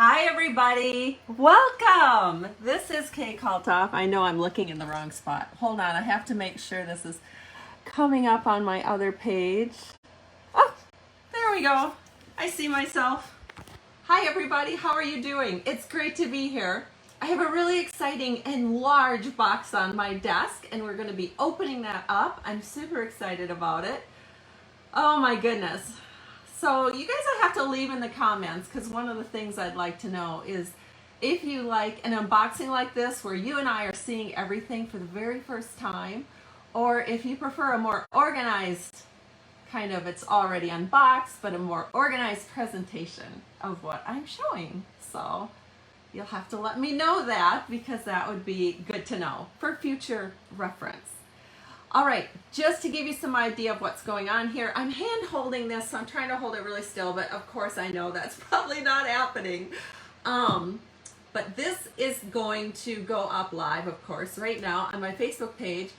Hi everybody, welcome. This is Kay Kaltoff. I know I'm looking in the wrong spot. Hold on, I have to make sure this is coming up on my other page. Oh, there we go. I see myself. Hi everybody, how are you doing? It's great to be here. I have a really exciting and large box on my desk and we're going to be opening that up. I'm super excited about it. Oh my goodness. So you guys will have to leave in the comments, because one of the things I'd like to know is if you like an unboxing like this where you and I are seeing everything for the very first time, or if you prefer a more organized kind of, it's already unboxed, but a more organized presentation of what I'm showing. So you'll have to let me know that, because that would be good to know for future reference. All right, just to give you some idea of what's going on here, I'm hand holding this, so I'm trying to hold it really still, but of course I know that's probably not happening. But this is going to go up live, of course, right now on my Facebook page.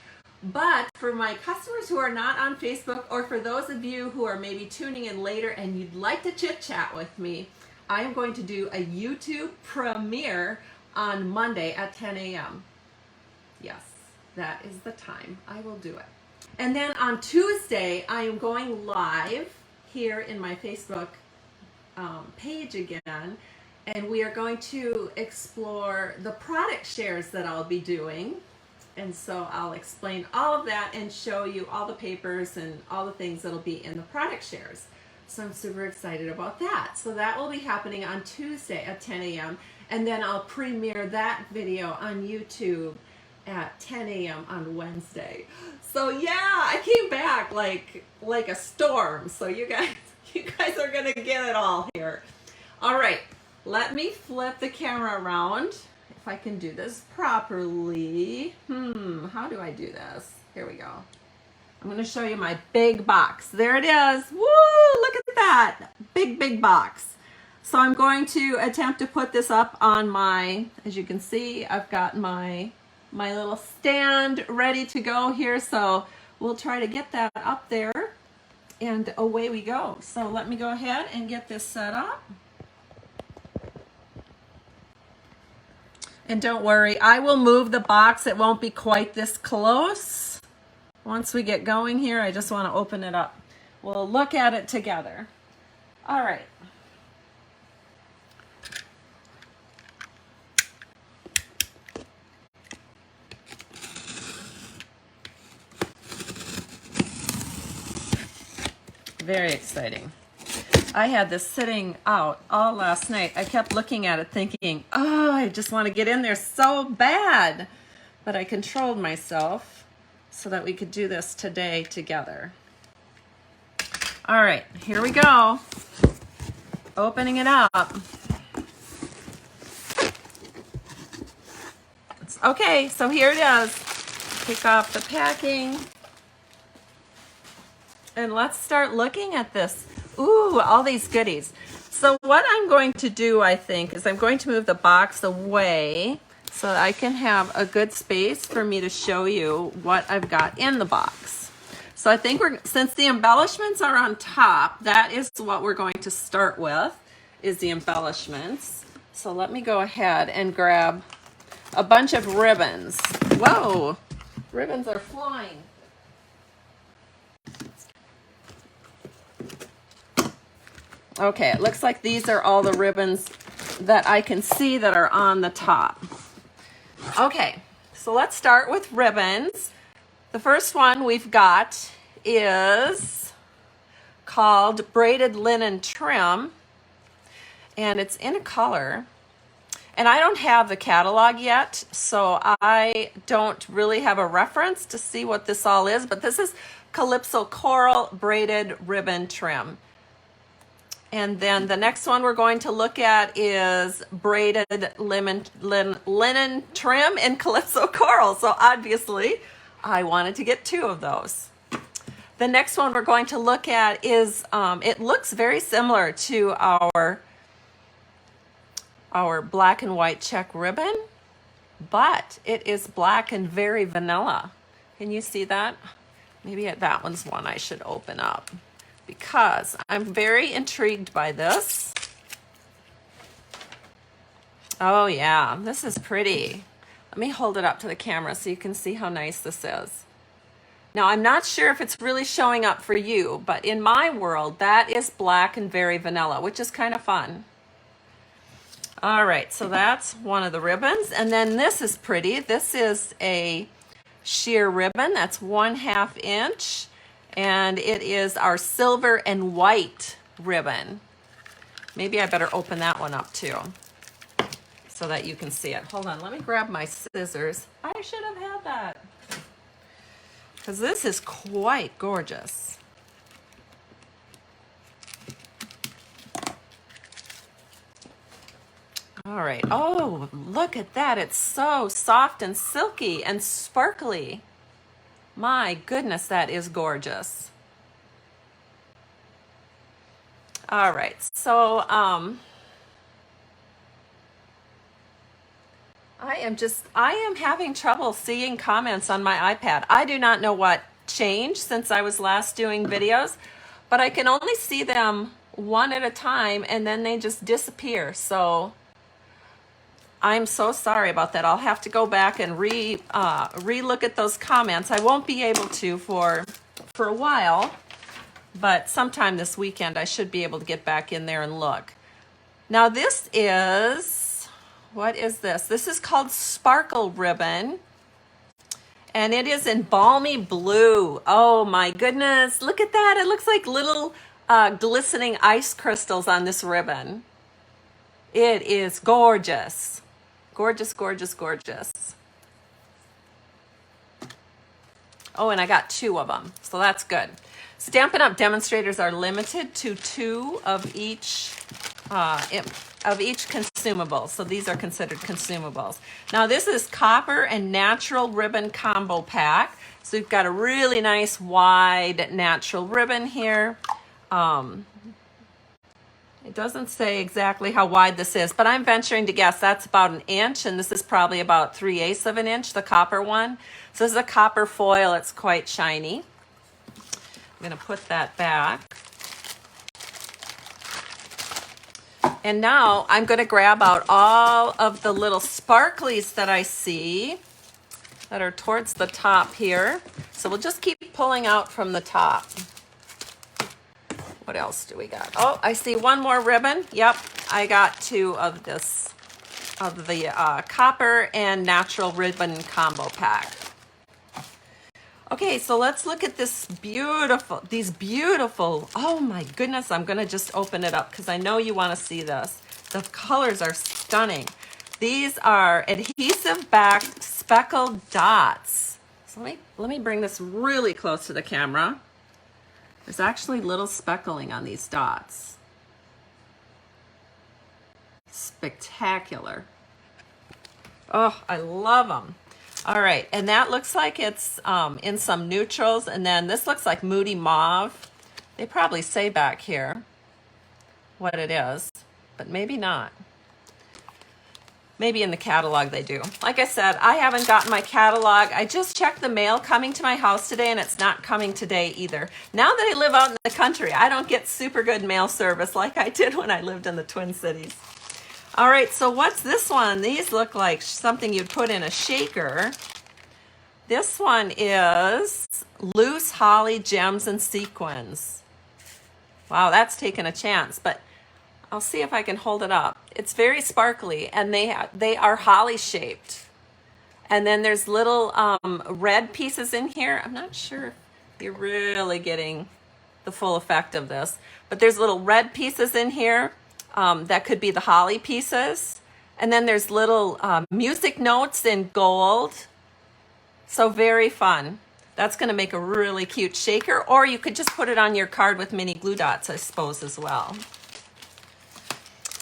But for my customers who are not on Facebook, or for those of you who are maybe tuning in later and you'd like to chit chat with me, I am going to do a YouTube premiere on Monday at 10 a.m. Yes. That is the time I will do it. And then on Tuesday, I am going live here in my Facebook page again, and we are going to explore the product shares that I'll be doing. And so I'll explain all of that and show you all the papers and all the things that'll be in the product shares. So I'm super excited about that. So that will be happening on Tuesday at 10 a.m. And then I'll premiere that video on YouTube at 10 a.m. on Wednesday. So yeah, I came back like a storm. So you guys are gonna get it all here. All right, let me flip the camera around if I can do this properly. How do I do this? Here we go. I'm gonna show you my big box. There it is. Woo! Look at that big box. So I'm going to attempt to put this up on my, as you can see, I've got my little stand ready to go here, so we'll try to get that up there and away we go. So let me go ahead and get this set up. And don't worry, I will move the box. It won't be quite this close. Once we get going here, I just want to open it up. We'll look at it together. All right. Very exciting. I had this sitting out all last night. I kept looking at it thinking, oh, I just want to get in there so bad. But I controlled myself so that we could do this today together. All right, here we go. Opening it up. Okay, so here it is. Take off the packing. And let's start looking at this. Ooh, all these goodies. So what I'm going to do, I think, is I'm going to move the box away so that I can have a good space for me to show you what I've got in the box. So I think since the embellishments are on top, that is what we're going to start with, is the embellishments. So let me go ahead and grab a bunch of ribbons. Whoa, ribbons are flying. Okay, it looks like these are all the ribbons that I can see that are on the top. Okay, so let's start with ribbons. The first one we've got is called Braided Linen Trim, and it's in a color. And I don't have the catalog yet, so I don't really have a reference to see what this all is, but this is Calypso Coral Braided Ribbon Trim. And then the next one we're going to look at is Braided Linen Trim in Calypso Coral. So obviously, I wanted to get two of those. The next one we're going to look at is, it looks very similar to our black and white check ribbon, but it is black and very vanilla. Can you see that? Maybe that one's one I should open up, because I'm very intrigued by this. Oh yeah, this is pretty. Let me hold it up to the camera so you can see how nice this is. Now, I'm not sure if it's really showing up for you, but in my world, that is black and very vanilla, which is kind of fun. All right, so that's one of the ribbons. And then this is pretty. This is a sheer ribbon. That's 1/2 inch. And it is our silver and white ribbon. Maybe I better open that one up too so that you can see it. Hold on, let me grab my scissors. I should have had that. Because this is quite gorgeous. All right. Oh, look at that. It's so soft and silky and sparkly. My goodness, that is gorgeous. All right. So, I am having trouble seeing comments on my iPad. I do not know what changed since I was last doing videos, but I can only see them one at a time and then they just disappear. So I'm so sorry about that. I'll have to go back and re-look at those comments. I won't be able to for a while, but sometime this weekend I should be able to get back in there and look. Now this is, what is this? This is called Sparkle Ribbon, and it is in balmy blue. Oh my goodness, look at that. It looks like little glistening ice crystals on this ribbon. It is gorgeous. Gorgeous, gorgeous, gorgeous. Oh, and I got 2 of them, so that's good. Stampin' Up! Demonstrators are limited to 2 of each consumable, so these are considered consumables. Now this is copper and natural ribbon combo pack. So we've got a really nice wide natural ribbon here. It doesn't say exactly how wide this is, but I'm venturing to guess that's about 1 inch, and this is probably about 3/8 of an inch, the copper one. So this is a copper foil. It's quite shiny. I'm going to put that back. And now I'm going to grab out all of the little sparklies that I see that are towards the top here. So we'll just keep pulling out from the top. What else do we got? Oh, I see one more ribbon. Yep, I got 2 of this, of the copper and natural ribbon combo pack. Okay, so let's look at these beautiful, oh my goodness, I'm gonna just open it up because I know you wanna see this. The colors are stunning. These are adhesive backed speckled dots. So let me bring this really close to the camera. There's actually little speckling on these dots. Spectacular. Oh, I love them. All right, and that looks like it's in some neutrals, and then this looks like Moody Mauve. They probably say back here what it is, but maybe not. Maybe in the catalog they do. Like I said, I haven't gotten my catalog. I just checked the mail coming to my house today, and it's not coming today either. Now that I live out in the country, I don't get super good mail service like I did when I lived in the Twin Cities. All right, so what's this one? These look like something you'd put in a shaker. This one is Loose Holly Gems and Sequins. Wow, that's taken a chance, but I'll see if I can hold it up. It's very sparkly, and they are holly shaped. And then there's little red pieces in here. I'm not sure if you're really getting the full effect of this, but there's little red pieces in here that could be the holly pieces. And then there's little music notes in gold. So very fun. That's going to make a really cute shaker, or you could just put it on your card with mini glue dots, I suppose, as well.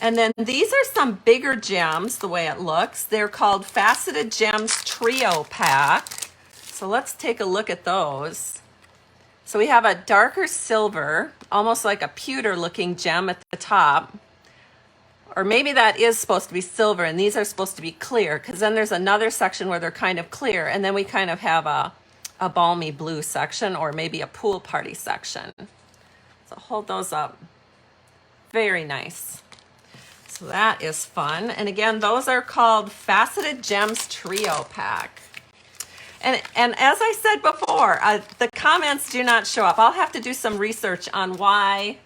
And then these are some bigger gems, the way it looks. They're called Faceted Gems Trio Pack. So let's take a look at those. So we have a darker silver, almost like a pewter looking gem at the top. Or maybe that is supposed to be silver and these are supposed to be clear, because then there's another section where they're kind of clear, and then we kind of have a balmy blue section, or maybe a pool party section. So hold those up. Very nice. So that is fun. And again, those are called Faceted Gems Trio Pack. And as I said before, the comments do not show up. I'll have to do some research on why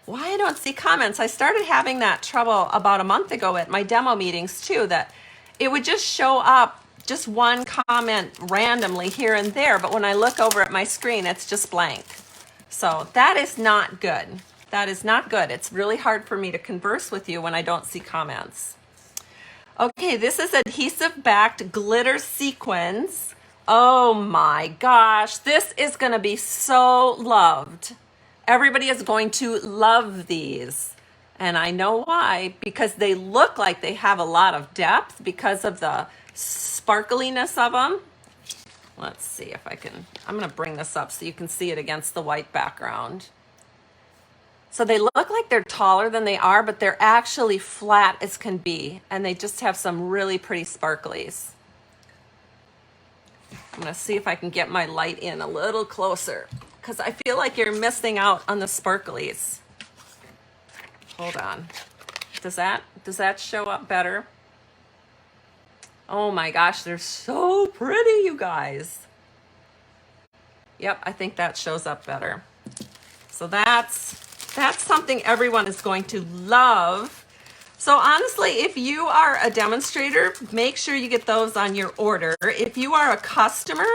I don't see comments. I started having that trouble about a month ago at my demo meetings too, that it would just show up just one comment randomly here and there, but when I look over at my screen, it's just blank. So that is not good. That is not good. It's really hard for me to converse with you when I don't see comments. Okay, this is adhesive backed glitter sequins. Oh my gosh, this is gonna be so loved. Everybody is going to love these. And I know why, because they look like they have a lot of depth because of the sparkliness of them. Let's see if I can, I'm gonna bring this up so you can see it against the white background. So they look like they're taller than they are, but they're actually flat as can be. And they just have some really pretty sparklies. I'm gonna see if I can get my light in a little closer because I feel like you're missing out on the sparklies. Hold on. Does that show up better? Oh my gosh, they're so pretty, you guys. Yep, I think that shows up better. So that's something everyone is going to love. So honestly, if you are a demonstrator, make sure you get those on your order. If you are a customer,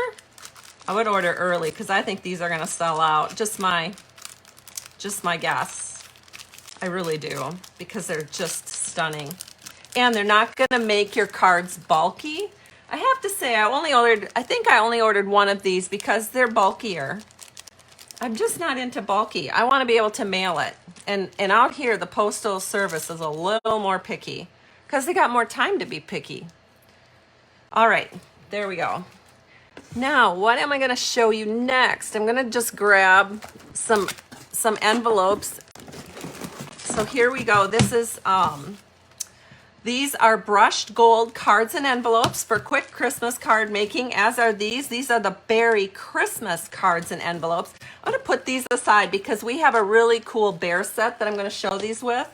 I would order early because I think these are going to sell out. Just my guess. I really do, because they're just stunning. And they're not going to make your cards bulky. I have to say, I think I only ordered one of these because they're bulkier. I'm just not into bulky. I want to be able to mail it. And out here, the postal service is a little more picky because they got more time to be picky. All right, there we go. Now, what am I going to show you next? I'm going to just grab some envelopes. So here we go. This is these are brushed gold cards and envelopes for quick Christmas card making, as are these. These are the Berry Christmas cards and envelopes. I'm going to put these aside because we have a really cool bear set that I'm going to show these with.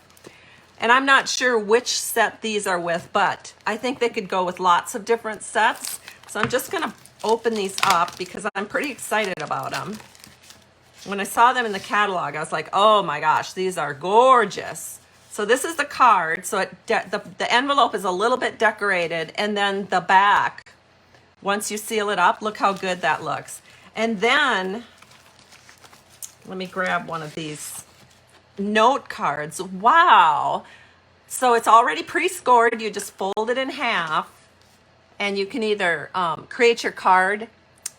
And I'm not sure which set these are with, but I think they could go with lots of different sets. So I'm just going to open these up because I'm pretty excited about them. When I saw them in the catalog, I was like, oh my gosh, these are gorgeous. So this is the card. So the envelope is a little bit decorated, and then the back, once you seal it up, look how good that looks. And then, let me grab one of these note cards. Wow. So it's already pre-scored. You just fold it in half, and you can either create your card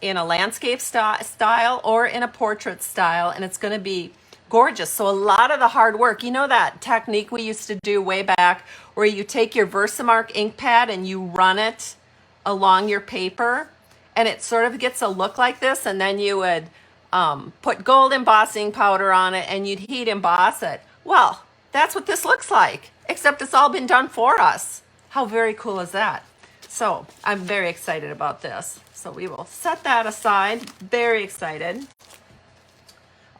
in a landscape style or in a portrait style, and it's going to be gorgeous. So a lot of the hard work, you know that technique we used to do way back where you take your Versamark ink pad and you run it along your paper and it sort of gets a look like this, and then you would put gold embossing powder on it and you'd heat emboss it. Well, that's what this looks like, except it's all been done for us. How very cool is that? So I'm very excited about this. So we will set that aside. Very excited.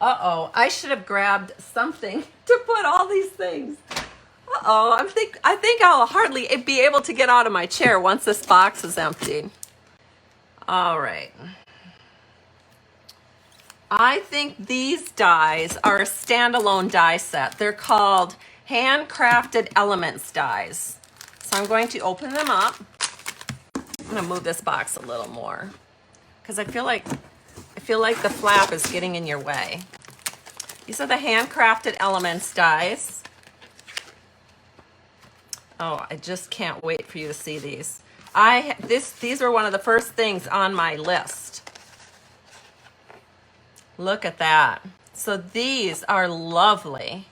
Uh-oh, I should have grabbed something to put all these things. Uh-oh, I think I'll hardly be able to get out of my chair once this box is emptied. All right. I think these dies are a standalone die set. They're called Handcrafted Elements dies. So I'm going to open them up. I'm going to move this box a little more because I feel like the flap is getting in your way. These are the Handcrafted Elements dies. Oh, I just can't wait for you to see these. These were one of the first things on my list. Look at that. So these are lovely.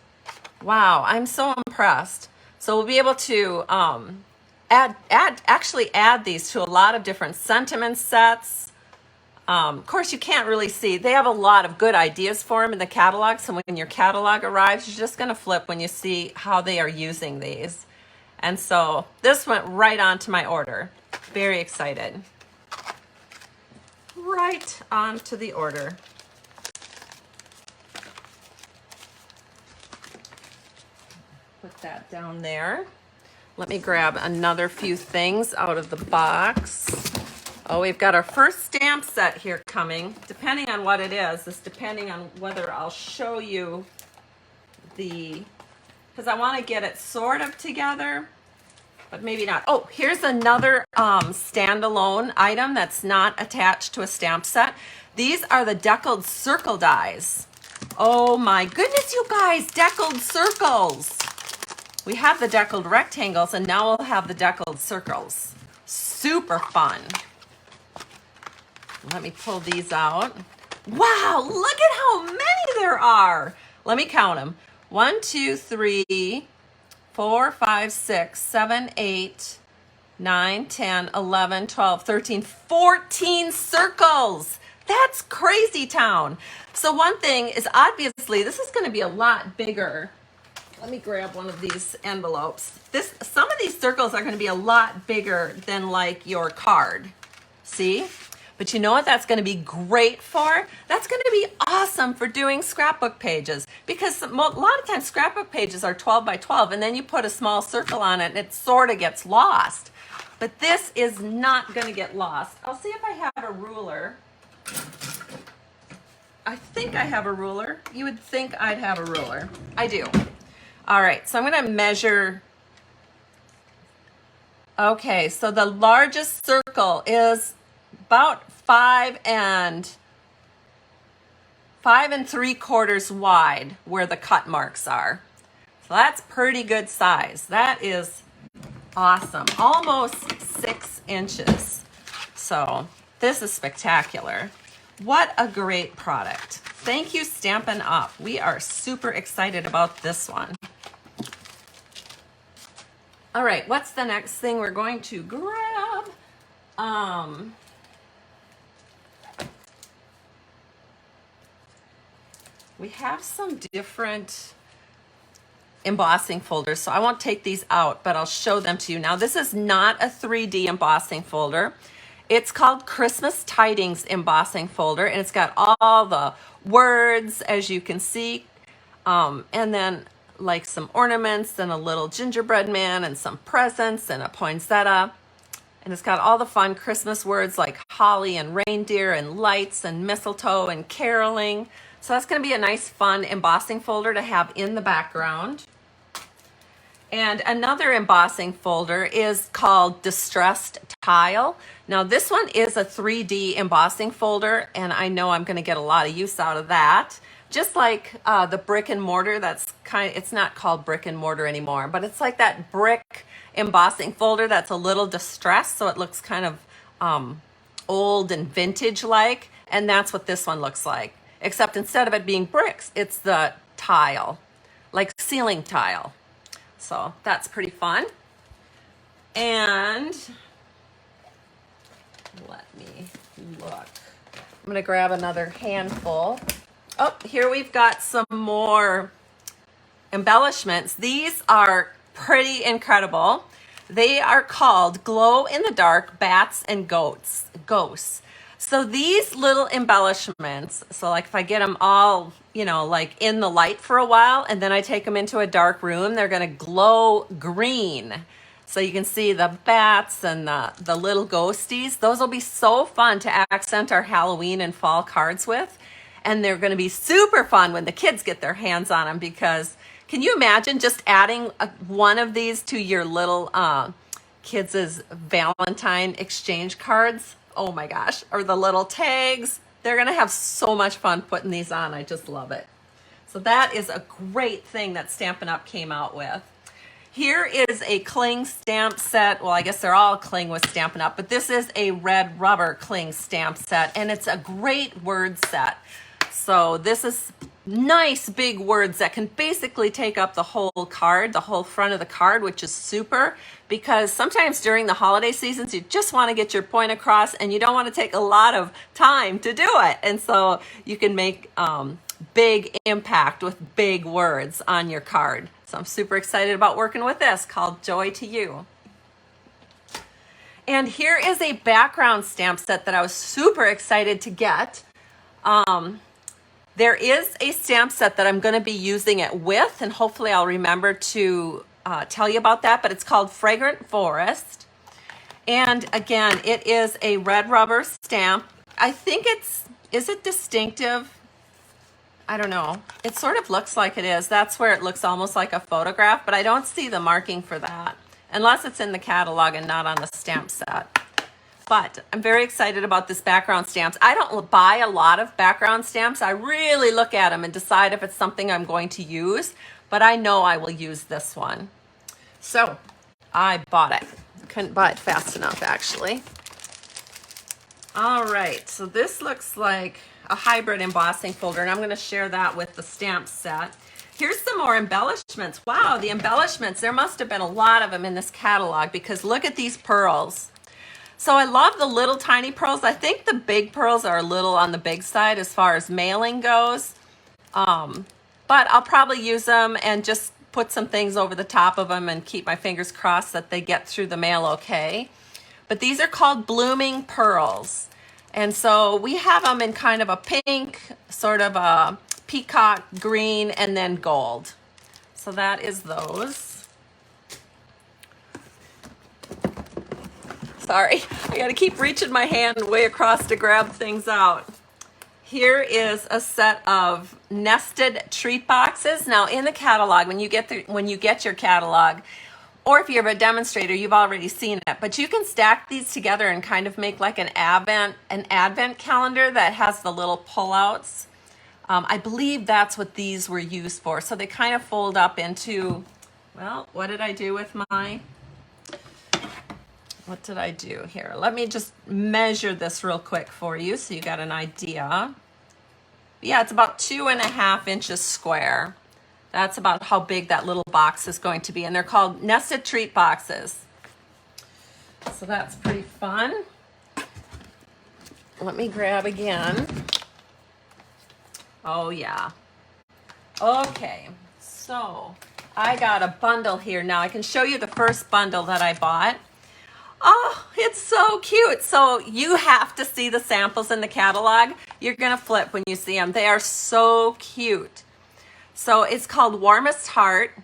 Wow, I'm so impressed. So we'll be able to actually add these to a lot of different sentiment sets. Of course, you can't really see. They have a lot of good ideas for them in the catalog. So when your catalog arrives, you're just going to flip when you see how they are using these. And so this went right onto my order. Very excited. Right onto the order. Put that down there. Let me grab another few things out of the box. Oh, we've got our first stamp set here coming. Depending on what it is, it's depending on whether I'll show you because I want to get it sort of together, but maybe not. Oh, here's another standalone item that's not attached to a stamp set. These are the deckled circle dies. Oh my goodness, you guys, deckled circles. We have the deckled rectangles, and now we'll have the deckled circles. Super fun. Let me pull these out. Wow, look at how many there are. Let me count them. 1, 2, 3, 4, 5, 6, 7, 8, 9, 10, 11, 12, 13, 14 circles. That's crazy town. So one thing is, obviously this is going to be a lot bigger. Let me grab one of these envelopes. Some of these circles are going to be a lot bigger than like your card. See? But you know what that's going to be great for? That's going to be awesome for doing scrapbook pages, because a lot of times scrapbook pages are 12 by 12, and then you put a small circle on it and it sort of gets lost. But this is not going to get lost. I'll see if I have a ruler. I think I have a ruler. You would think I'd have a ruler. I do. All right, so I'm going to measure. Okay, so the largest circle is about 5 3/4 wide where the cut marks are. So that's pretty good size. That is awesome. Almost 6 inches. So this is spectacular. What a great product. Thank you, Stampin' Up. We are super excited about this one. All right, what's the next thing we're going to grab? We have some different embossing folders, so I won't take these out, but I'll show them to you. Now, this is not a 3D embossing folder. It's called Christmas Tidings embossing folder, and it's got all the words, as you can see, and then like some ornaments and a little gingerbread man and some presents and a poinsettia. And it's got all the fun Christmas words like holly and reindeer and lights and mistletoe and caroling. So that's going to be a nice, fun embossing folder to have in the background. And another embossing folder is called Distressed Tile. Now this one is a 3D embossing folder, and I know I'm going to get a lot of use out of that. Just like the brick and mortar, it's not called brick and mortar anymore, but it's like that brick embossing folder that's a little distressed, so it looks kind of old and vintage like, and that's what this one looks like. Except instead of it being bricks, it's the tile, like ceiling tile. So that's pretty fun. And let me look. I'm going to grab another handful. Oh, here we've got some more embellishments. These are pretty incredible. They are called Glow in the Dark Bats and Ghosts. So these little embellishments, so like if I get them all, like in the light for a while, and then I take them into a dark room, they're going to glow green. So you can see the bats and the little ghosties. Those will be so fun to accent our Halloween and fall cards with. And they're going to be super fun when the kids get their hands on them, because can you imagine just adding one of these to your little kids' Valentine exchange cards? Oh my gosh, or the little tags. They're going to have so much fun putting these on. I just love it. So that is a great thing that Stampin' Up! Came out with. Here is a cling stamp set. Well, I guess they're all cling with Stampin' Up!, but this is a red rubber cling stamp set, and it's a great word set. So this is nice big words that can basically take up the whole card, the whole front of the card, which is super, because sometimes during the holiday seasons, you just want to get your point across and you don't want to take a lot of time to do it. And so you can make big impact with big words on your card. So I'm super excited about working with this, called Joy to You. And here is a background stamp set that I was super excited to get. There is a stamp set that I'm going to be using it with, and hopefully I'll remember to tell you about that, but it's called Fragrant Forest. And again, it is a red rubber stamp. I think is it distinctive? I don't know. It sort of looks like it is. That's where it looks almost like a photograph, but I don't see the marking for that, unless it's in the catalog and not on the stamp set. But I'm very excited about this background stamps. I don't buy a lot of background stamps. I really look at them and decide if it's something I'm going to use, but I know I will use this one. So I bought it. Couldn't buy it fast enough, actually. All right, so this looks like a hybrid embossing folder, and I'm going to share that with the stamp set. Here's some more embellishments. Wow, the embellishments, there must have been a lot of them in this catalog, because look at these pearls. So I love the little tiny pearls. I think the big pearls are a little on the big side as far as mailing goes. But I'll probably use them and just put some things over the top of them and keep my fingers crossed that they get through the mail okay. But these are called blooming pearls. And so we have them in kind of a pink, sort of a peacock green, and then gold. So that is those. Sorry, I gotta keep reaching my hand way across to grab things out. Here is a set of nested treat boxes. Now in the catalog, when you get your catalog, or if you're a demonstrator, you've already seen it, but you can stack these together and kind of make like an advent calendar that has the little pullouts. I believe that's what these were used for. So they kind of fold up into, well, what did I do with my... What did I do here? Let me just measure this real quick for you so you got an idea. Yeah, it's about 2.5 inches square. That's about how big that little box is going to be. And they're called nested treat boxes. So that's pretty fun. Let me grab again. Oh yeah. Okay, so I got a bundle here. Now I can show you the first bundle that I bought. Oh, it's so cute. So you have to see the samples in the catalog. You're going to flip when you see them. They are so cute. So it's called Warmest Heart,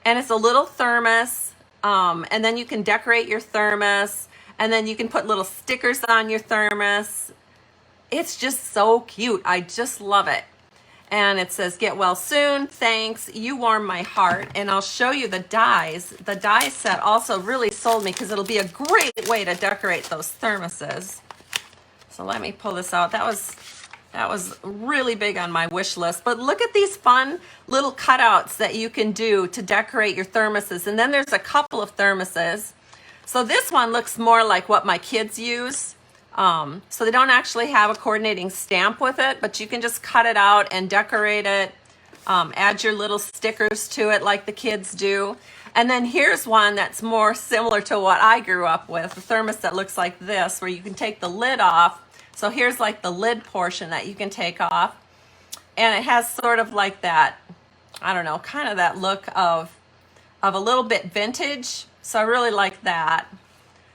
and it's a little thermos, and then you can decorate your thermos, and then you can put little stickers on your thermos. It's just so cute. I just love it. And it says, "Get well soon. Thanks. You warm my heart." And I'll show you the dies. The die set also really sold me because it'll be a great way to decorate those thermoses. So let me pull this out. That was really big on my wish list. But look at these fun little cutouts that you can do to decorate your thermoses. And then there's a couple of thermoses. So this one looks more like what my kids use. So they don't actually have a coordinating stamp with it, but you can just cut it out and decorate it, add your little stickers to it like the kids do. And then here's one that's more similar to what I grew up with, a thermos that looks like this, where you can take the lid off. So here's like the lid portion that you can take off. And it has sort of like that, I don't know, kind of that look of a little bit vintage. So I really like that.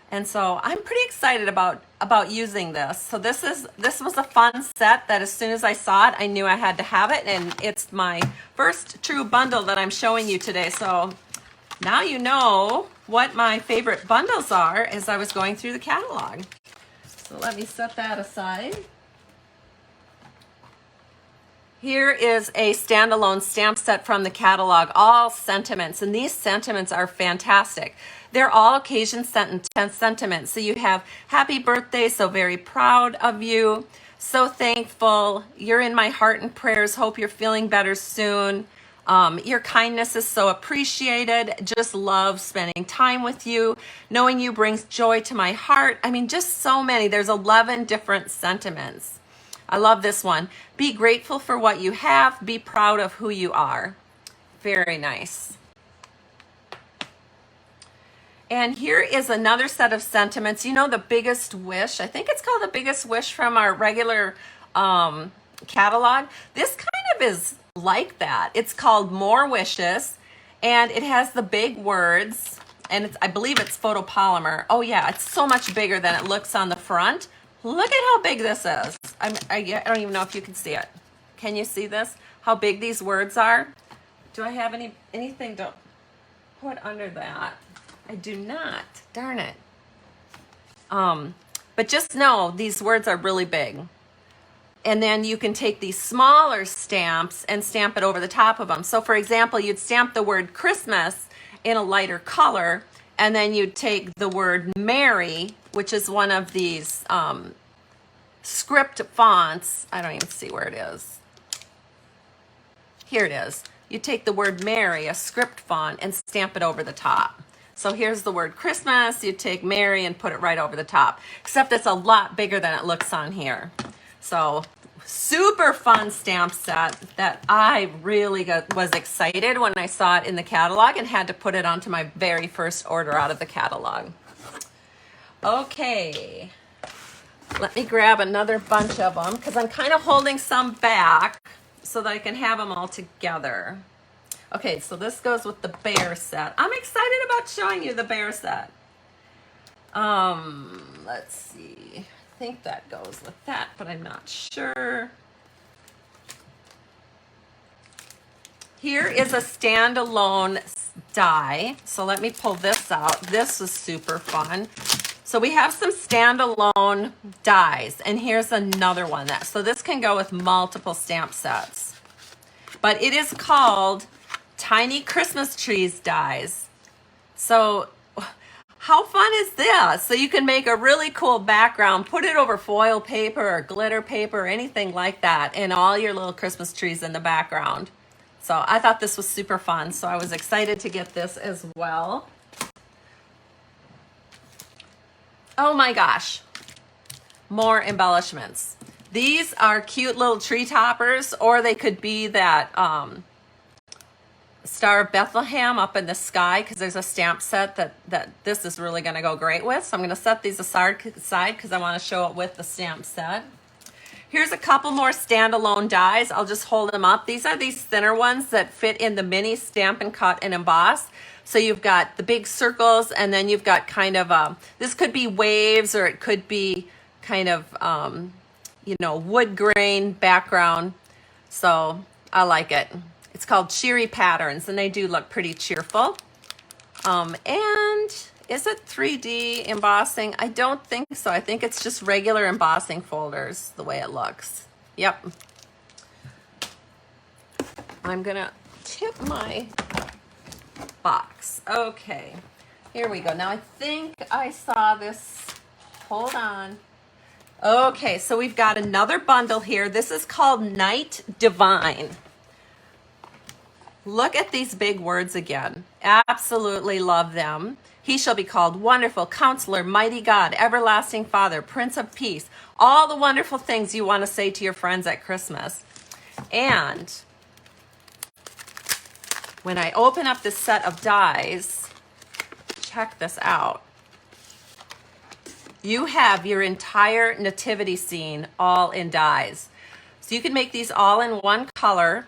And so I'm pretty excited about using this. So this was a fun set that as soon as I saw it, I knew I had to have it. And it's my first true bundle that I'm showing you today. So now you know what my favorite bundles are as I was going through the catalog. So let me set that aside. Here is a standalone stamp set from the catalog, all sentiments, and these sentiments are fantastic. They're all occasion sentiments. So you have happy birthday, so very proud of you, so thankful, you're in my heart and prayers, hope you're feeling better soon. Your kindness is so appreciated, just love spending time with you, knowing you brings joy to my heart. I mean, just so many. There's 11 different sentiments. I love this one. Be grateful for what you have. Be proud of who you are. Very nice. And here is another set of sentiments. You know, the biggest wish. I think it's called the biggest wish from our regular catalog. This kind of is like that. It's called More Wishes, and it has the big words, and I believe it's photopolymer. Oh yeah, it's so much bigger than it looks on the front. Look at how big this is. I don't even know if you can see it. Can you see this? How big these words are? Do I have anything to put under that? I do not. Darn it. But just know these words are really big. And then you can take these smaller stamps and stamp it over the top of them. So for example, you'd stamp the word Christmas in a lighter color, and then you'd take the word Merry, which is one of these script fonts. I don't even see where it is. Here it is. You take the word Merry, a script font, and stamp it over the top. So here's the word Christmas. You take Merry and put it right over the top, except it's a lot bigger than it looks on here. So super fun stamp set that I really was excited when I saw it in the catalog and had to put it onto my very first order out of the catalog. Okay, let me grab another bunch of them because I'm kind of holding some back so that I can have them all together. Okay, so this goes with the bear set. I'm excited about showing you the bear set. Let's see. I think that goes with that, but I'm not sure. Here is a standalone die. So let me pull this out. This is super fun. So we have some standalone dies, and here's another one. So this can go with multiple stamp sets. But it is called Tiny Christmas Trees Dies. So how fun is this? So you can make a really cool background, put it over foil paper or glitter paper or anything like that, and all your little Christmas trees in the background. So I thought this was super fun, so I was excited to get this as well. Oh my gosh, more embellishments. These are cute little tree toppers, or they could be that Star of Bethlehem up in the sky, because there's a stamp set that this is really going to go great with. So I'm going to set these aside because I want to show it with the stamp set. Here's a couple more standalone dies. I'll just hold them up. These are these thinner ones that fit in the mini Stampin' Cut and Emboss. So you've got the big circles, and then you've got kind of this could be waves, or it could be kind of wood grain background. So I like it. It's called Cheery Patterns, and they do look pretty cheerful. And is it 3D embossing? I don't think so. I think it's just regular embossing folders, the way it looks. Yep. I'm gonna tip my box. Okay, here we go. Now I think I saw this. Hold on. Okay, so we've got another bundle here. This is called Night Divine. Look at these big words again. Absolutely love them. He shall be called Wonderful, Counselor, Mighty God, Everlasting Father, Prince of Peace. All the wonderful things you want to say to your friends at Christmas. And when I open up this set of dies, check this out. You have your entire nativity scene all in dies. So you can make these all in one color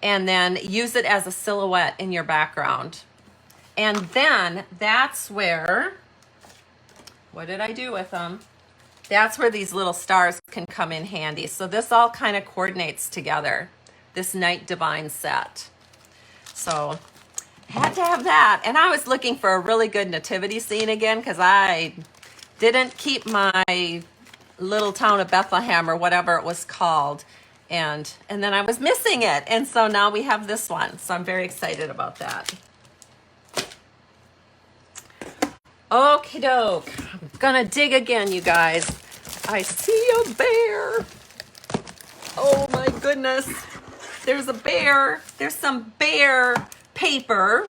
and then use it as a silhouette in your background. And then that's where, what did I do with them? That's where these little stars can come in handy. So this all kind of coordinates together, this Night Divine set. So had to have that. And I was looking for a really good nativity scene again, because I didn't keep my little town of Bethlehem or whatever it was called. And then I was missing it. And so now we have this one. So I'm very excited about that. Okie doke. I'm gonna dig again, you guys. I see a bear. Oh my goodness. There's a bear. There's some bear paper.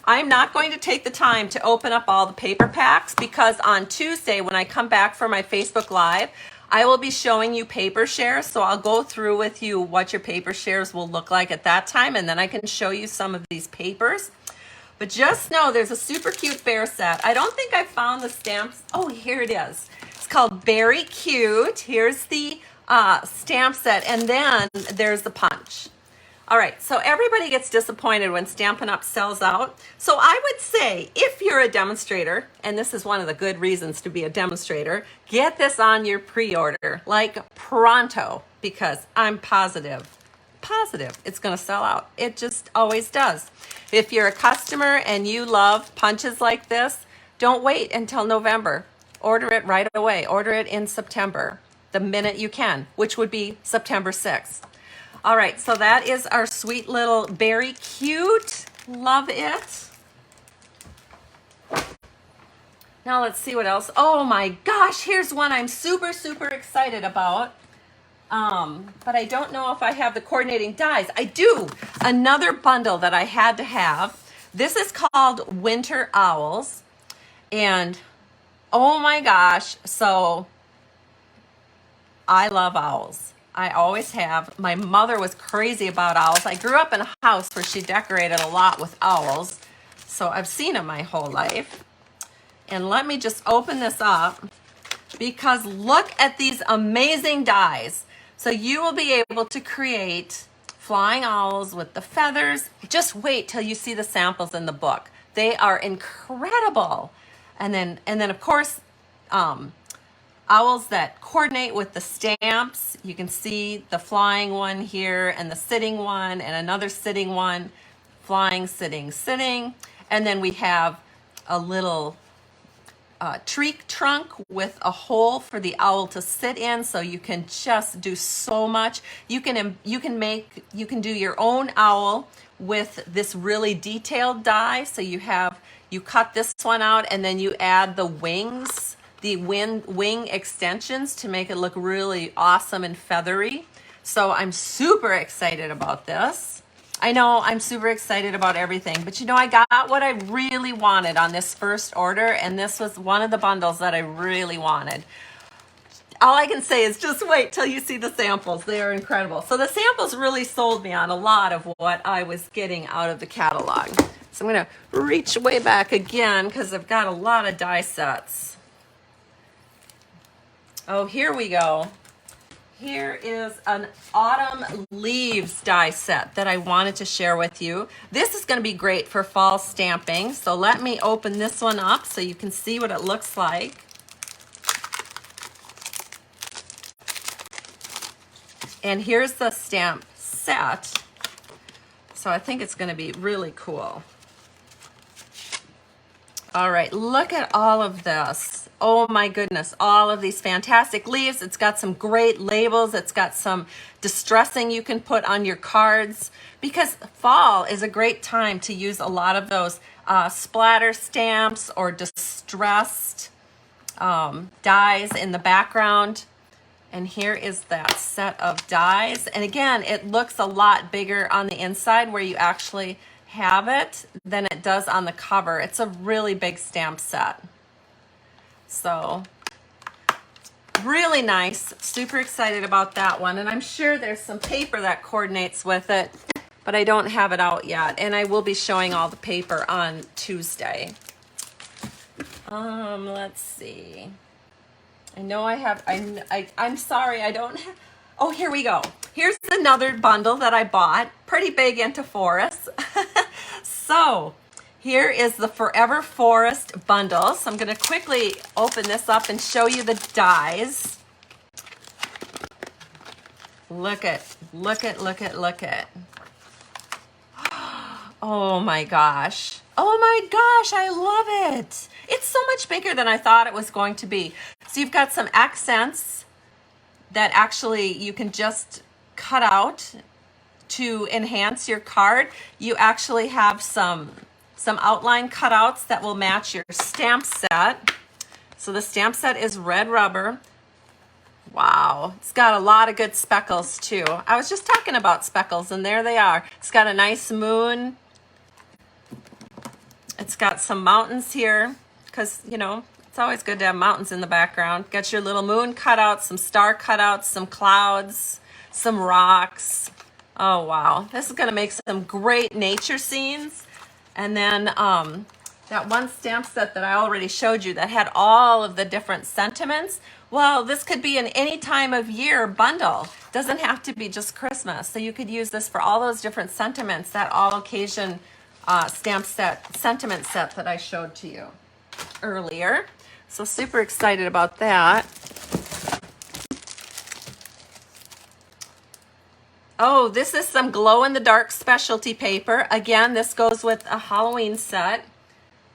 I'm not going to take the time to open up all the paper packs, because on Tuesday when I come back for my Facebook Live, I will be showing you paper shares. So I'll go through with you what your paper shares will look like at that time, and then I can show you some of these papers. But just know there's a super cute bear set. I don't think I found the stamps. Oh, here it is. It's called Very Cute. Here's the stamp set, and then there's the punch. All right, so everybody gets disappointed when Stampin' Up! Sells out. So I would say if you're a demonstrator, and this is one of the good reasons to be a demonstrator, get this on your pre-order, like pronto. because I'm positive it's going to sell out. It just always does. If you're a customer and you love punches like this, don't wait until November. Order it right away. Order it in September, the minute you can, which would be September 6th. All right, so that is our sweet little Berry Cute. Love it. Now let's see what else. Oh my gosh, here's one I'm super, super excited about. But I don't know if I have the coordinating dies. I do. Another bundle that I had to have. This is called Winter Owls. And oh my gosh, so I love owls. I always have. My mother was crazy about owls. I grew up in a house where she decorated a lot with owls. So I've seen them my whole life. And let me just open this up because look at these amazing dies. So you will be able to create flying owls with the feathers. Just wait till you see the samples in the book. They are incredible. And then of course, owls that coordinate with the stamps. You can see the flying one here and the sitting one and another sitting one. Flying, sitting, sitting. And then we have a little tree trunk with a hole for the owl to sit in, so you can just do so much. You can do your own owl with this really detailed die. So you cut this one out and then you add the wings, the wing extensions to make it look really awesome and feathery. So I'm super excited about this. I know I'm super excited about everything, but you know, I got what I really wanted on this first order, and this was one of the bundles that I really wanted. All I can say is just wait till you see the samples. They are incredible. So the samples really sold me on a lot of what I was getting out of the catalog. So I'm going to reach way back again because I've got a lot of die sets. Oh, here we go. Here is an autumn leaves die set that I wanted to share with you. This is going to be great for fall stamping. So let me open this one up so you can see what it looks like. And here's the stamp set. So I think it's going to be really cool. All right, look at all of this. Oh my goodness, all of these fantastic leaves. It's got some great labels. It's got some distressing you can put on your cards, because fall is a great time to use a lot of those splatter stamps or distressed dies in the background. And here is that set of dies. And again, it looks a lot bigger on the inside where you actually have it than it does on the cover. It's a really big stamp set. So really nice. Super excited about that one. And I'm sure there's some paper that coordinates with it, but I don't have it out yet. And I will be showing all the paper on Tuesday. Let's see. I know I have, I'm sorry, I don't have, oh, here we go. Here's another bundle that I bought, pretty big into forests. So here is the Forever Forest bundle. So I'm going to quickly open this up and show you the dies. Look at. Oh my gosh. Oh my gosh, I love it. It's so much bigger than I thought it was going to be. So you've got some accents that actually you can just cut out to enhance your card. You actually have some outline cutouts that will match your stamp set. So the stamp set is red rubber. Wow, it's got a lot of good speckles too. I was just talking about speckles and there they are. It's got a nice moon. It's got some mountains here because, you know, it's always good to have mountains in the background. Got your little moon cutouts, some star cutouts, some clouds, some rocks. Oh, wow. This is going to make some great nature scenes. And then that one stamp set that I already showed you that had all of the different sentiments. Well, this could be an any time of year bundle. Doesn't have to be just Christmas. So you could use this for all those different sentiments, that all occasion stamp set, sentiment set that I showed to you earlier. So super excited about that. Oh, this is some glow-in-the-dark specialty paper. Again, this goes with a Halloween set,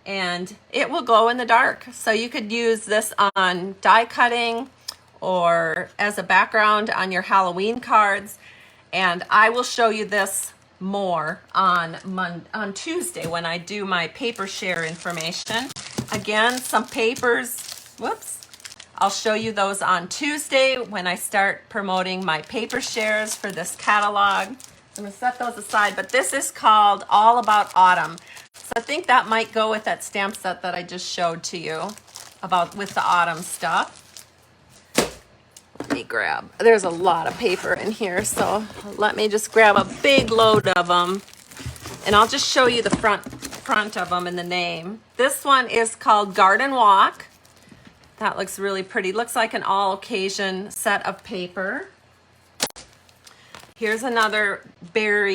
and it will glow in the dark. So you could use this on die cutting or as a background on your Halloween cards. And I will show you this more on Tuesday when I do my paper share information. Again, some papers, whoops. I'll show you those on Tuesday when I start promoting my paper shares for this catalog. I'm gonna set those aside, but this is called All About Autumn. So I think that might go with that stamp set that I just showed to you about with the autumn stuff. Let me grab, there's a lot of paper in here, so let me just grab a big load of them, and I'll just show you the front of them and the name. This one is called Garden Walk. That looks really pretty. Looks like an all occasion set of paper. Here's another bear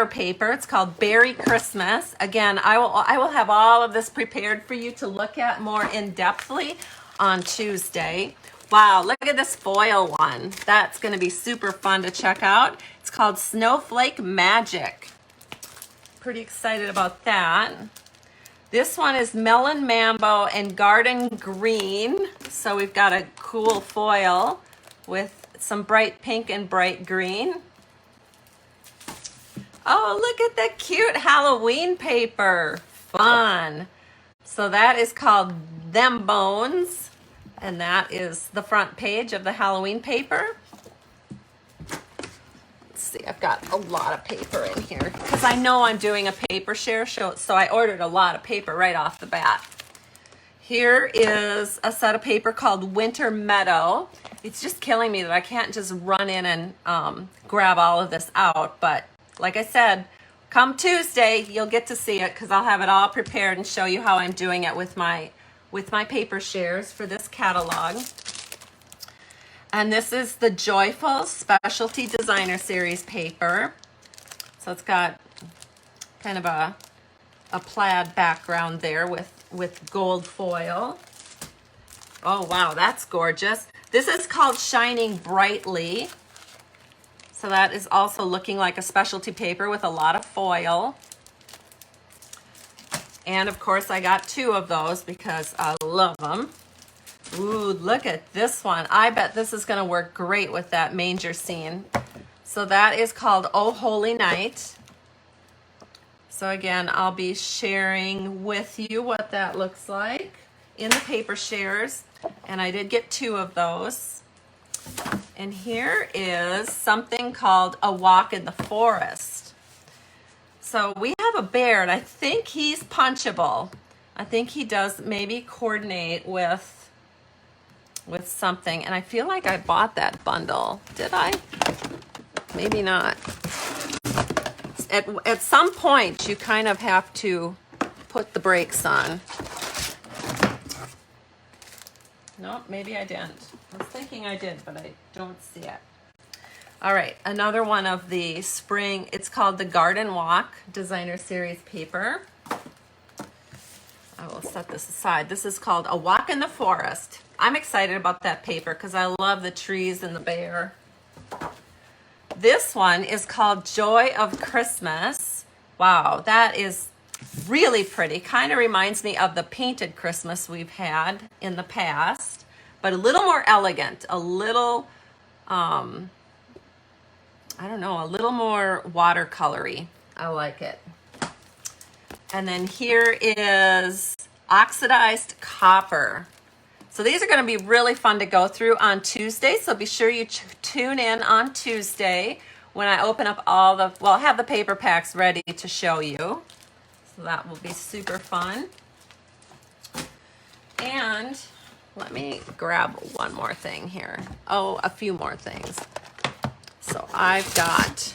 paper. It's called Berry Christmas. Again, I will have all of this prepared for you to look at more in-depthly on Tuesday. Wow, look at this foil one. That's going to be super fun to check out. It's called Snowflake Magic. Pretty excited about that. This one is Melon Mambo and Garden Green. So we've got a cool foil with some bright pink and bright green. Oh, look at the cute Halloween paper. Fun. So that is called Them Bones. And that is the front page of the Halloween paper. See, I've got a lot of paper in here because I know I'm doing a paper share show, so I ordered a lot of paper right off the bat. Here is a set of paper called Winter Meadow. It's just killing me that I can't just run in and grab all of this out, but like I said, come Tuesday, you'll get to see it because I'll have it all prepared and show you how I'm doing it with my paper shares for this catalog. And this is the Joyful Specialty Designer Series paper. So it's got kind of a plaid background there with gold foil. Oh, wow, that's gorgeous. This is called Shining Brightly. So that is also looking like a specialty paper with a lot of foil. And of course, I got two of those because I love them. Ooh, look at this one. I bet this is going to work great with that manger scene. So that is called Oh Holy Night. So again, I'll be sharing with you what that looks like in the paper shares. And I did get two of those. And here is something called A Walk in the Forest. So we have a bear, and I think he's punchable. I think he does maybe coordinate with something, and I feel like I bought that bundle. Did I? Maybe not. At some point, you kind of have to put the brakes on. Nope, maybe I didn't. I was thinking I did, but I don't see it. All right, another one of the spring, it's called the Garden Walk Designer Series paper. I will set this aside. This is called A Walk in the Forest. I'm excited about that paper because I love the trees and the bear. This one is called Joy of Christmas. Wow, that is really pretty. Kind of reminds me of the painted Christmas we've had in the past, but a little more elegant, a little, I don't know, a little more watercolory. I like it. And then here is Oxidized Copper. So these are going to be really fun to go through on Tuesday. So be sure you tune in on Tuesday when I open up all the, well, I have the paper packs ready to show you. So that will be super fun. And let me grab one more thing here. Oh, a few more things. So I've got,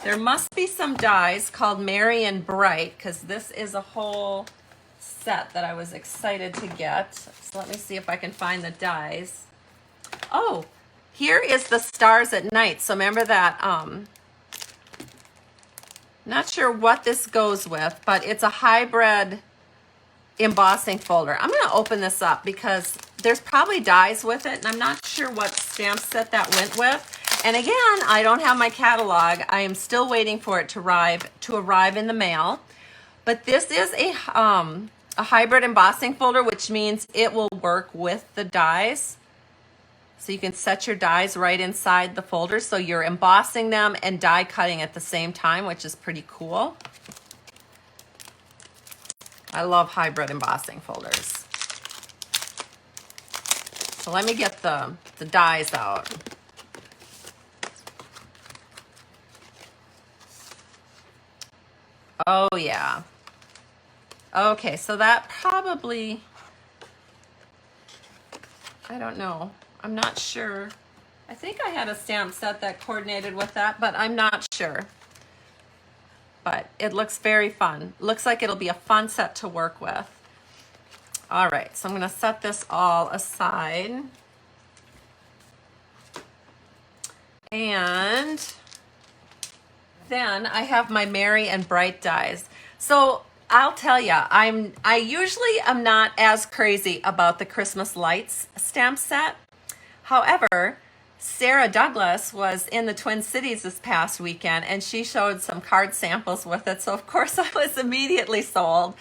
there must be some dies called Merry and Bright because this is a whole set that I was excited to get. So let me see if I can find the dies. Oh, here is the Stars at Night. So remember that, not sure what this goes with, but it's a hybrid embossing folder. I'm going to open this up because there's probably dies with it, and I'm not sure what stamp set that went with. And again, I don't have my catalog. I am still waiting for it to arrive in the mail. But this is a hybrid embossing folder, which means it will work with the dies. So you can set your dies right inside the folder. So you're embossing them and die cutting at the same time, which is pretty cool. I love hybrid embossing folders. So let me get the dies out. Oh yeah. Okay, so that probably, I don't know. I'm not sure. I think I had a stamp set that coordinated with that, but I'm not sure. But it looks very fun. Looks like it'll be a fun set to work with. All right, so I'm gonna set this all aside. And then I have my Merry and Bright dies. So I'll tell you, I usually am not as crazy about the Christmas lights stamp set. However, Sarah Douglas was in the Twin Cities this past weekend and she showed some card samples with it. So of course I was immediately sold.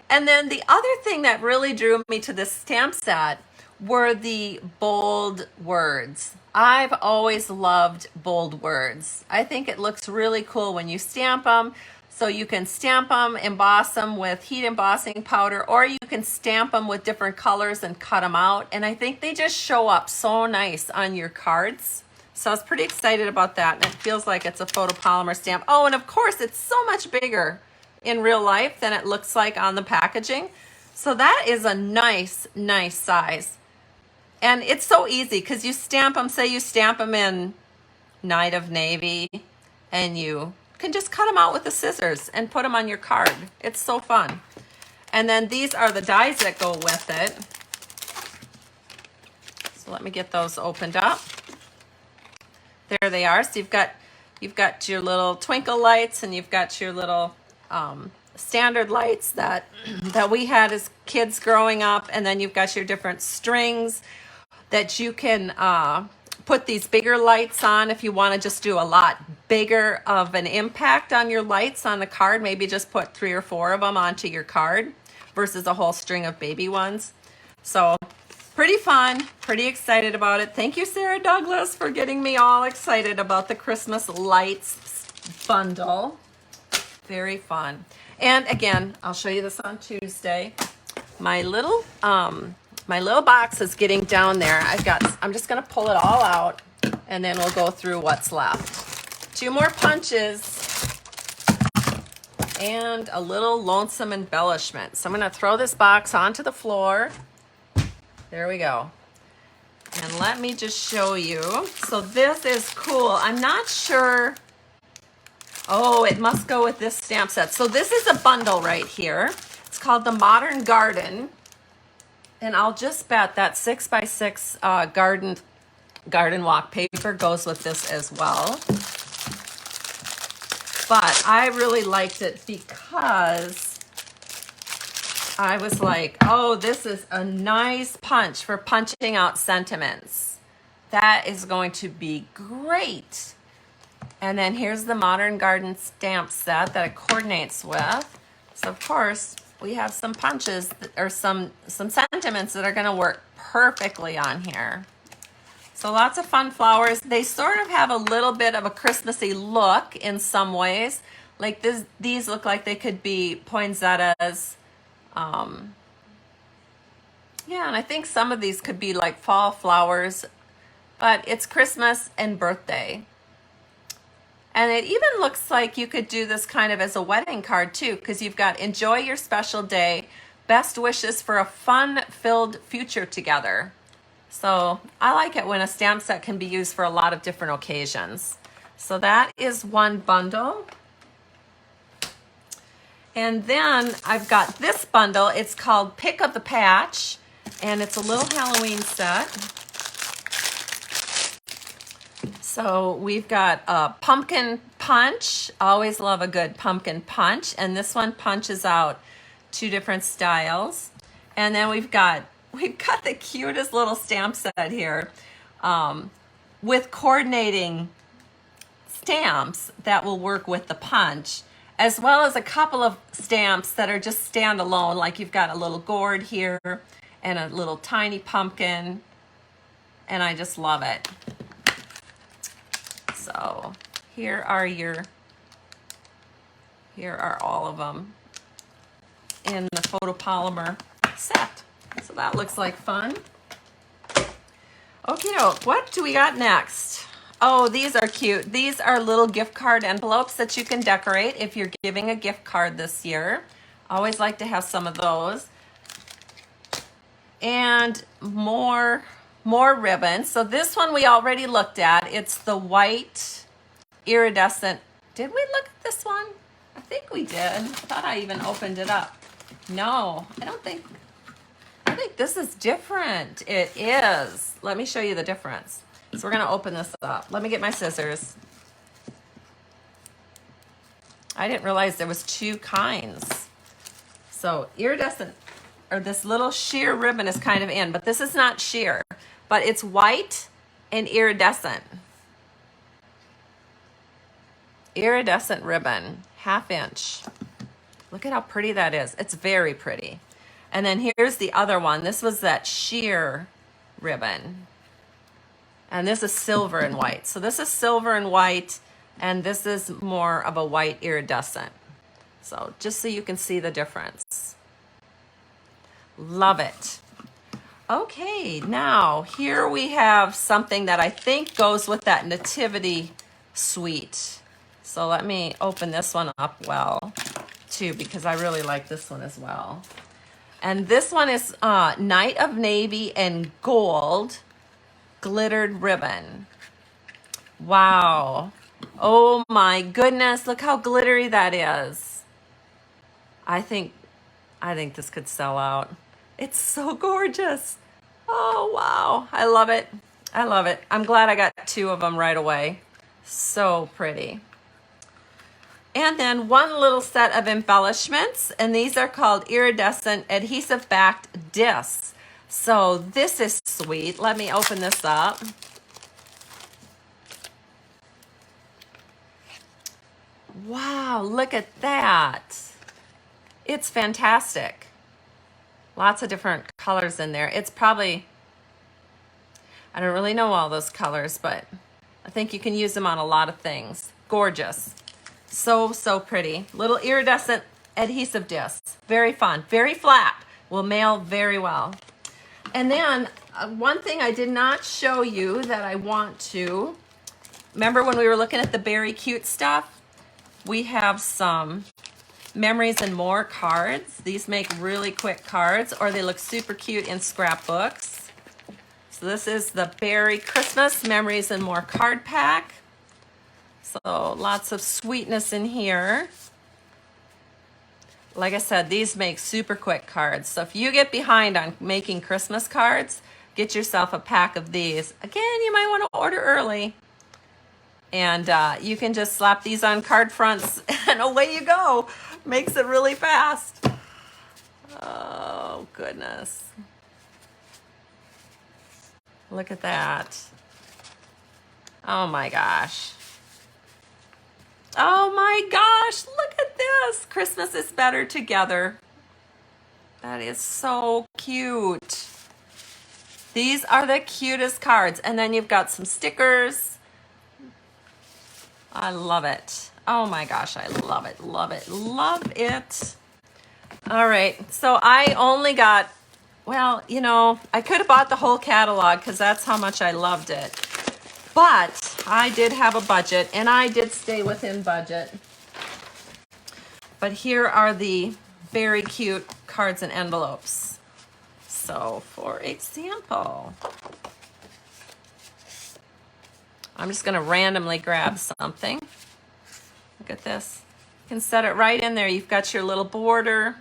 And then the other thing that really drew me to this stamp set were the bold words. I've always loved bold words. I think it looks really cool when you stamp them. So you can stamp them, emboss them with heat embossing powder, or you can stamp them with different colors and cut them out. And I think they just show up so nice on your cards. So I was pretty excited about that. And it feels like it's a photopolymer stamp. Oh, and of course, it's so much bigger in real life than it looks like on the packaging. So that is a nice, nice size. And it's so easy because you stamp them, say you stamp them in Night of Navy, and you can just cut them out with the scissors and put them on your card. It's so fun. And then these are the dies that go with it. So let me get those opened up. There they are. So you've got your little twinkle lights and you've got your little standard lights that we had as kids growing up, and then you've got your different strings that you can put these bigger lights on if you want to just do a lot bigger of an impact on your lights on the card. Maybe just put 3 or 4 of them onto your card versus a whole string of baby ones. So pretty fun, pretty excited about it. Thank you, Sarah Douglas, for getting me all excited about the Christmas lights bundle. Very fun. And again, I'll show you this on Tuesday. My little box is getting down there. I'm just gonna pull it all out and then we'll go through what's left. 2 more punches and a little lonesome embellishment. So I'm gonna throw this box onto the floor. There we go. And let me just show you. So this is cool. I'm not sure. Oh, it must go with this stamp set. So this is a bundle right here. It's called the Modern Garden. And I'll just bet that 6x6 garden walk paper goes with this as well. But I really liked it because I was like, oh, this is a nice punch for punching out sentiments. That is going to be great. And then here's the Modern Garden stamp set that it coordinates with. So of course, we have some punches or some sentiments that are going to work perfectly on here. So lots of fun flowers. They sort of have a little bit of a Christmassy look in some ways. Like these look like they could be poinsettias. Yeah, and I think some of these could be like fall flowers, but it's Christmas and birthday. And it even looks like you could do this kind of as a wedding card too, because you've got enjoy your special day, best wishes for a fun-filled future together. So I like it when a stamp set can be used for a lot of different occasions. So that is one bundle. And then I've got this bundle. It's called Pick of the Patch, and it's a little Halloween set. So we've got a pumpkin punch. Always love a good pumpkin punch. And this one punches out 2 different styles. And then we've got the cutest little stamp set here. with coordinating stamps that will work with the punch, as well as a couple of stamps that are just standalone, like you've got a little gourd here and a little tiny pumpkin, and I just love it. So here are all of them in the photopolymer set. So that looks like fun. Okay, what do we got next? Oh, these are cute. These are little gift card envelopes that you can decorate if you're giving a gift card this year. Always like to have some of those. And more ribbon. So this one we already looked at. It's the white iridescent. Did we look at this one? I think we did. I thought I even opened it up. No, I think this is different. It is. Let me show you the difference. So we're going to open this up. Let me get my scissors. I didn't realize there was two kinds. So iridescent, or this little sheer ribbon is kind of in, but this is not sheer, but it's white and iridescent. Iridescent ribbon, 1/2 inch. Look at how pretty that is. It's very pretty. And then here's the other one. This was that sheer ribbon. And this is silver and white. So this is silver and white, and this is more of a white iridescent. So just so you can see the difference. Love it. Okay, now here we have something that I think goes with that nativity suite. So let me open this one up well, too, because I really like this one as well. And this one is Night of Navy and Gold glittered ribbon. Wow. Oh my goodness, look how glittery that is. I think this could sell out. It's so gorgeous. Oh wow, I love it. I love it. I'm glad I got 2 of them right away. So pretty. And then one little set of embellishments, and these are called iridescent adhesive backed discs. So this is sweet. Let me open this up. Wow, look at that. It's fantastic. Lots of different colors in there. It's probably, I don't really know all those colors, but I think you can use them on a lot of things. Gorgeous. So, so pretty. Little iridescent adhesive discs. Very fun. Very flat. Will mail very well. And then one thing I did not show you that I want to, remember when we were looking at the Very Cute stuff? We have some Memories and More cards. These make really quick cards, or they look super cute in scrapbooks. So this is the Berry Christmas Memories and More card pack. So lots of sweetness in here. Like I said, these make super quick cards. So if you get behind on making Christmas cards, get yourself a pack of these. Again, you might want to order early. And you can just slap these on card fronts and away you go. Makes it really fast. Oh, goodness. Look at that. Oh my gosh. Oh my gosh, look at this. Christmas is better together. That is so cute. These are the cutest cards. And then you've got some stickers. I love it. Oh my gosh, I love it, love it, love it. All right, so I only got, well, you know, I could have bought the whole catalog because that's how much I loved it. But I did have a budget, and I did stay within budget. But here are the very cute cards and envelopes. So, for example, I'm just going to randomly grab something. Look at this. You can set it right in there. You've got your little border.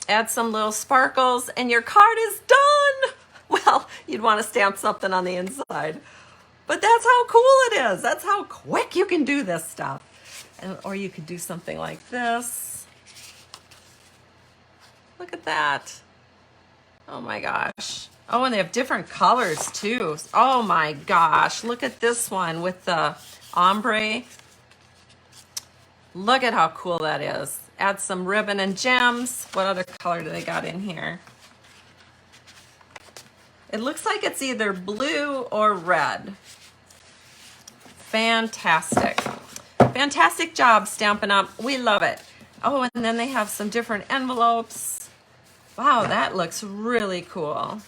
Add some little sparkles, and your card is done. Well, you'd want to stamp something on the inside. But that's how cool it is. That's how quick you can do this stuff. Or you could do something like this. Look at that. Oh my gosh. Oh, and they have different colors too. Oh my gosh, look at this one with the ombre. Look at how cool that is. Add some ribbon and gems. What other color do they got in here? It looks like it's either blue or red. Fantastic. Fantastic job, Stampin' Up. We love it. Oh, and then they have some different envelopes. Wow, that looks really cool.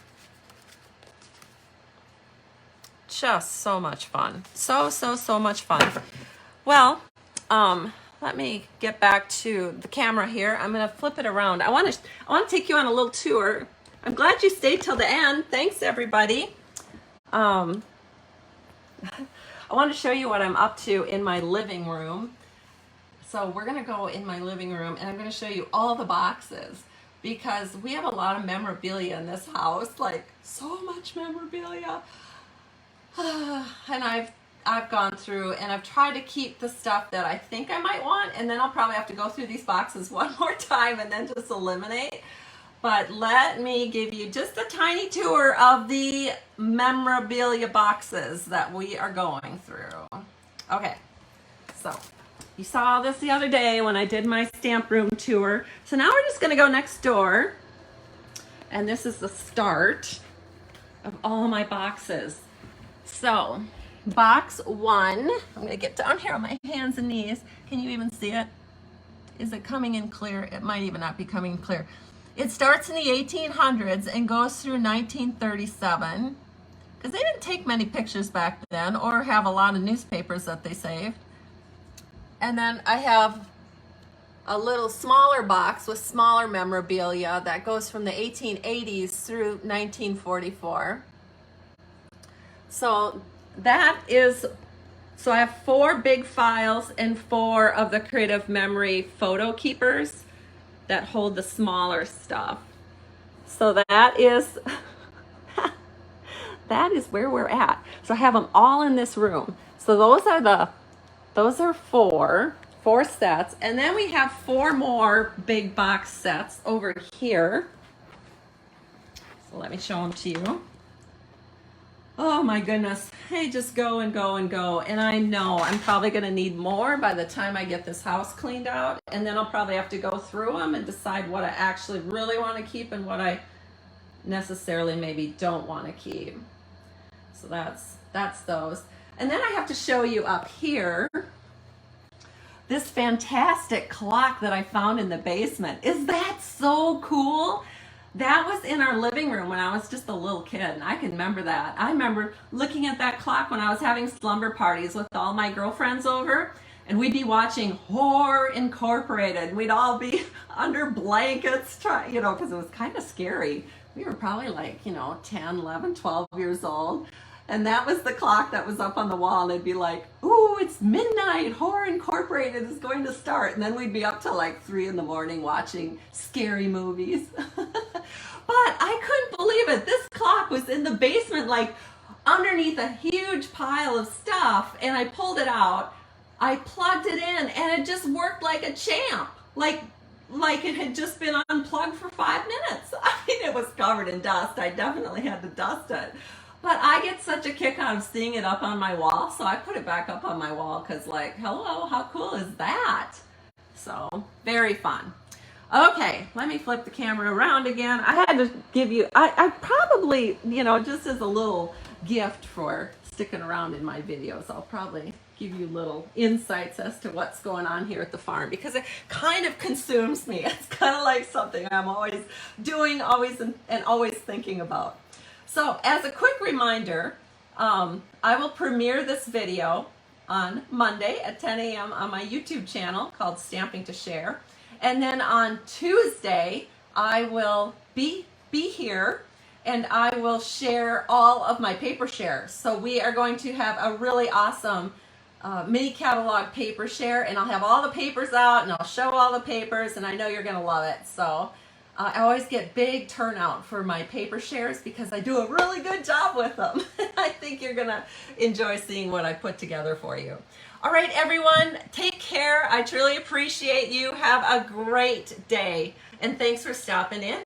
Just so much fun. So much fun. Well, let me get back to the camera here. I'm gonna flip it around. I want to take you on a little tour. I'm glad you stayed till the end. Thanks, everybody. I want to show you what I'm up to in my living room. So we're gonna go in my living room and I'm gonna show you all the boxes because we have a lot of memorabilia in this house, like so much memorabilia. And I've gone through and I've tried to keep the stuff that I think I might want, and then I'll probably have to go through these boxes one more time and then just eliminate. But let me give you just a tiny tour of the memorabilia boxes that we are going through. Okay, so you saw this the other day when I did my stamp room tour. So now we're just gonna go next door, and this is the start of all my boxes. So, box one, I'm gonna get down here on my hands and knees. Can you even see it? Is it coming in clear? It might even not be coming clear. It starts in the 1800s and goes through 1937, because they didn't take many pictures back then or have a lot of newspapers that they saved. And then I have a little smaller box with smaller memorabilia that goes from the 1880s through 1944. So that is, so I have 4 big files and 4 of the Creative Memory photo keepers that hold the smaller stuff. So that is, that is where we're at. So I have them all in this room. So those are 4 sets. And then we have 4 more big box sets over here. So let me show them to you. Oh my goodness, I just go and go and go. And I know I'm probably gonna need more by the time I get this house cleaned out. And then I'll probably have to go through them and decide what I actually really wanna keep and what I necessarily maybe don't wanna keep. So that's those. And then I have to show you up here this fantastic clock that I found in the basement. Is that so cool? That was in our living room when I was just a little kid, and I can remember that. I remember looking at that clock when I was having slumber parties with all my girlfriends over, and we'd be watching Horror Incorporated. We'd all be under blankets, trying, because it was kind of scary. We were probably like, 10, 11, 12 years old. And that was the clock that was up on the wall, and it'd be like, ooh, it's midnight, Horror Incorporated is going to start. And then we'd be up till like 3 in the morning watching scary movies. But I couldn't believe it. This clock was in the basement, like underneath a huge pile of stuff, and I pulled it out, I plugged it in, and it just worked like a champ. Like it had just been unplugged for 5 minutes. I mean, it was covered in dust. I definitely had to dust it. But I get such a kick out of seeing it up on my wall, so I put it back up on my wall because, like, hello, how cool is that? So, very fun. Okay, let me flip the camera around again. I had to give you, I probably, just as a little gift for sticking around in my videos, I'll probably give you little insights as to what's going on here at the farm, because it kind of consumes me. It's kind of like something I'm always doing, and always thinking about. So as a quick reminder, I will premiere this video on Monday at 10 a.m. on my YouTube channel called Stamping to Share. And then on Tuesday, I will be here and I will share all of my paper shares. So we are going to have a really awesome mini catalog paper share, and I'll have all the papers out and I'll show all the papers, and I know you're gonna love it. So I always get big turnout for my paper shares because I do a really good job with them. I think you're gonna enjoy seeing what I put together for you. All right, everyone, take care. I truly appreciate you. Have a great day, and thanks for stopping in.